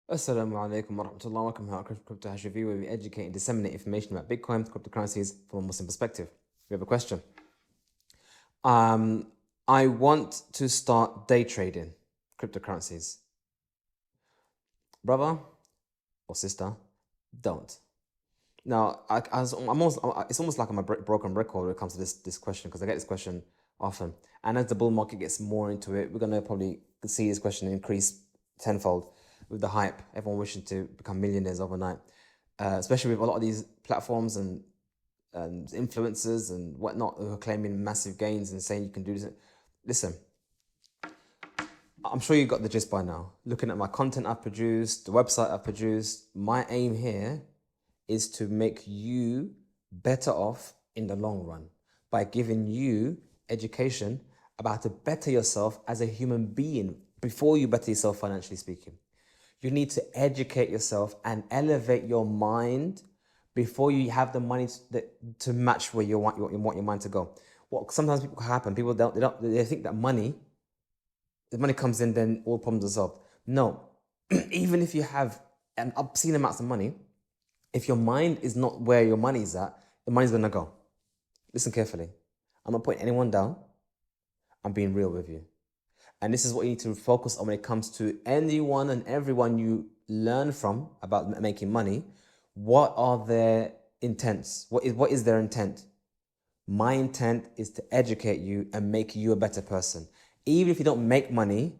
Assalamu alaikum wa rahmatullahi. Welcome to Crypto Hash Review, where we educate and disseminate information about Bitcoin, cryptocurrencies from a Muslim perspective. We have a question. I want to start day trading cryptocurrencies. Brother or sister, don't. Now, it's almost like I'm a broken record when it comes to this question, because I get this question often. And as the bull market gets more into it, we're going to probably see this question increase tenfold with the hype, everyone wishing to become millionaires overnight, especially with a lot of these platforms and influencers and whatnot who are claiming massive gains and saying you can do this. Listen, I'm sure you got the gist by now. Looking at my content I've produced, the website I've produced, my aim here is to make you better off in the long run by giving you education about how to better yourself as a human being before you better yourself financially speaking. You need to educate yourself and elevate your mind before you have the money to match where you want your mind to go. What sometimes people happen, people they think that the money comes in, then all problems are solved. No, even if you have an obscene amounts of money, if your mind is not where your money is at, the money's gonna go. Listen carefully. I'm not putting anyone down. I'm being real with you. And this is what you need to focus on when it comes to anyone and everyone you learn from about making money. What are their intents? What is their intent? My intent is to educate you and make you a better person. Even if you don't make money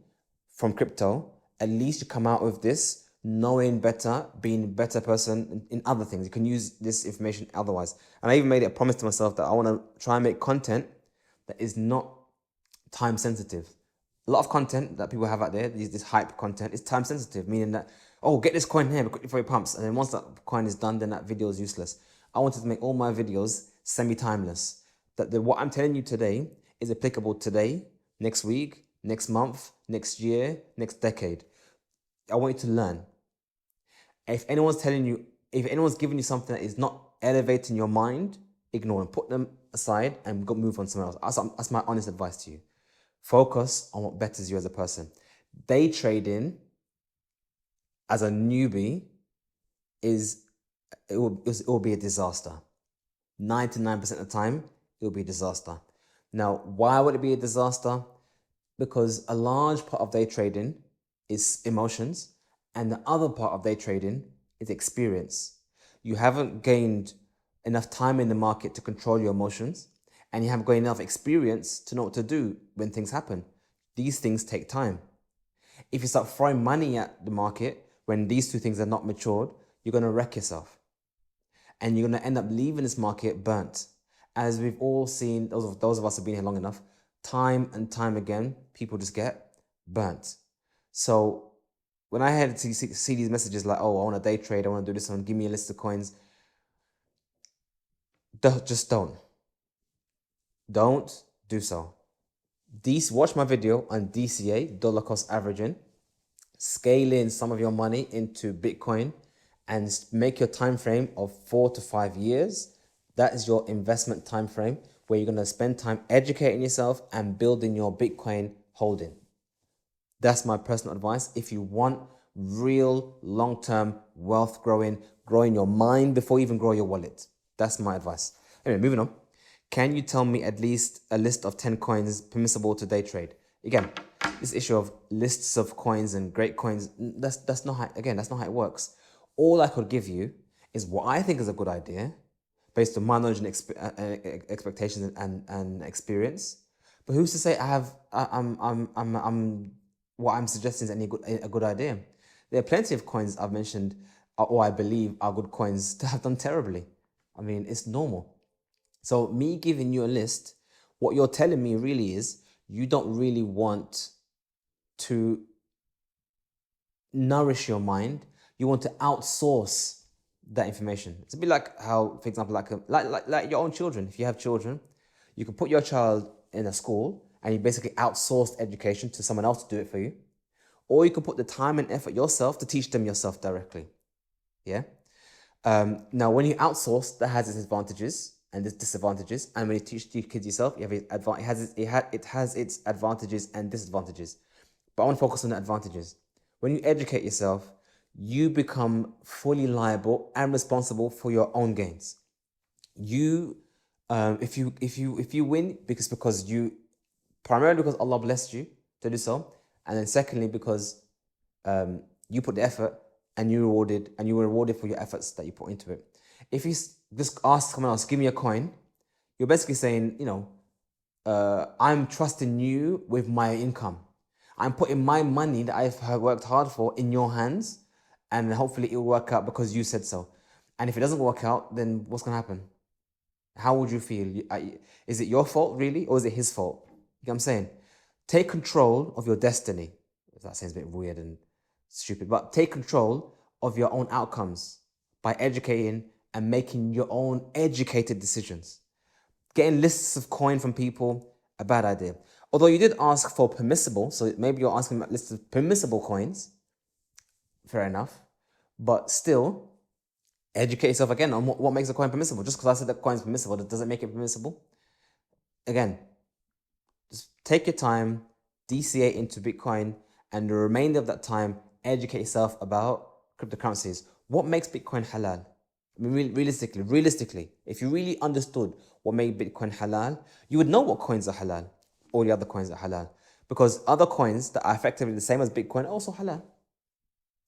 from crypto, at least you come out with this knowing better, being a better person in other things. You can use this information otherwise. And I even made it a promise to myself that I want to try and make content that is not time sensitive. A lot of content that people have out there, this hype content, is time sensitive, meaning that, oh, get this coin here before it pumps. And then once that coin is done, then that video is useless. I wanted to make all my videos semi-timeless. That what I'm telling you today is applicable today, next week, next month, next year, next decade. I want you to learn. If anyone's giving you something that is not elevating your mind, ignore them, put them aside and go move on somewhere else. That's my honest advice to you. Focus on what betters you as a person. Day trading as a newbie it will be a disaster. 99% of the time, it will be a disaster. Now, why would it be a disaster? Because a large part of day trading is emotions, and the other part of day trading is experience. You haven't gained enough time in the market to control your emotions, and you haven't got enough experience to know what to do when things happen. These things take time. If you start throwing money at the market when these two things are not matured, you're going to wreck yourself. And you're going to end up leaving this market burnt. As we've all seen, those of us who have been here long enough, time and time again, people just get burnt. So when I had to see these messages like, oh, I want to day trade, I want to do this, and give me a list of coins, just don't. Don't do so. Watch my video on DCA, dollar cost averaging. Scale in some of your money into Bitcoin and make your time frame of 4 to 5 years. That is your investment time frame where you're going to spend time educating yourself and building your Bitcoin holding. That's my personal advice. If you want real long-term wealth growing your mind before you even grow your wallet. That's my advice. Anyway, moving on. Can you tell me at least a list of 10 coins permissible to day trade? Again, this issue of lists of coins and great coins, that's not how it works. All I could give you is what I think is a good idea based on my knowledge and expectations and experience. But who's to say what I'm suggesting is a good idea? There are plenty of coins I've mentioned, or I believe are good coins, to have done terribly. I mean, it's normal. So me giving you a list, what you're telling me really is you don't really want to nourish your mind. You want to outsource that information. It's a bit like how, for example, like your own children. If you have children, you can put your child in a school and you basically outsource education to someone else to do it for you. Or you can put the time and effort yourself to teach them yourself directly. Yeah. Now, when you outsource, that has its advantages and its disadvantages. And when you teach kids yourself, it has its advantages and disadvantages. But I want to focus on the advantages. When you educate yourself, you become fully liable and responsible for your own gains. You, if you win, because you, primarily because Allah blessed you to do so, and then secondly because you put the effort and you were rewarded for your efforts that you put into it. If you just ask someone else, give me a coin, you're basically saying, I'm trusting you with my income. I'm putting my money that I've worked hard for in your hands, and hopefully it will work out because you said so. And if it doesn't work out, then what's gonna happen? How would you feel? Is it your fault really, or is it his fault? You know what I'm saying? Take control of your destiny. That sounds a bit weird and stupid, but take control of your own outcomes by educating and making your own educated decisions. Getting lists of coin from people, a bad idea. Although you did ask for permissible, so maybe you're asking about lists of permissible coins, fair enough. But still, educate yourself again on what makes a coin permissible. Just because I said that coin is permissible, does it make it permissible? Again, just take your time, DCA into Bitcoin, and the remainder of that time, educate yourself about cryptocurrencies. What makes Bitcoin halal? I mean, realistically, if you really understood what made Bitcoin halal, you would know what coins are halal, all the other coins are halal. Because other coins that are effectively the same as Bitcoin are also halal.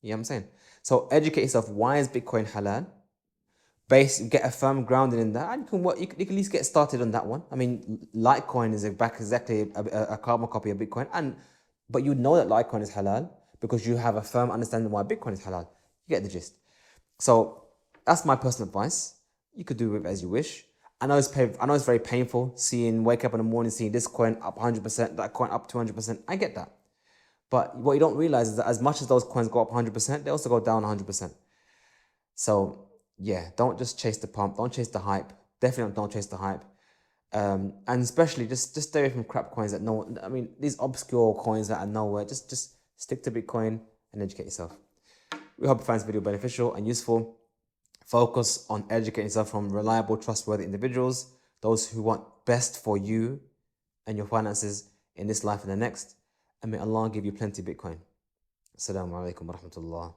You know what I'm saying? So educate yourself, why is Bitcoin halal? Get a firm grounding in that, and you can at least get started on that one. I mean, Litecoin is exactly a carbon copy of Bitcoin, but you know that Litecoin is halal because you have a firm understanding why Bitcoin is halal. You get the gist. So that's my personal advice. You could do it as you wish. I know it's very painful wake up in the morning, seeing this coin up 100%, that coin up 200%. I get that. But what you don't realize is that as much as those coins go up 100%, they also go down 100%. So yeah, don't just chase the pump. Don't chase the hype. Definitely don't chase the hype. And especially just stay away from crap coins these obscure coins that are nowhere. Just stick to Bitcoin and educate yourself. We hope you find this video beneficial and useful. Focus on educating yourself from reliable, trustworthy individuals, those who want best for you and your finances in this life and the next. And may Allah give you plenty of Bitcoin. Assalamu alaikum wa rahmatullah.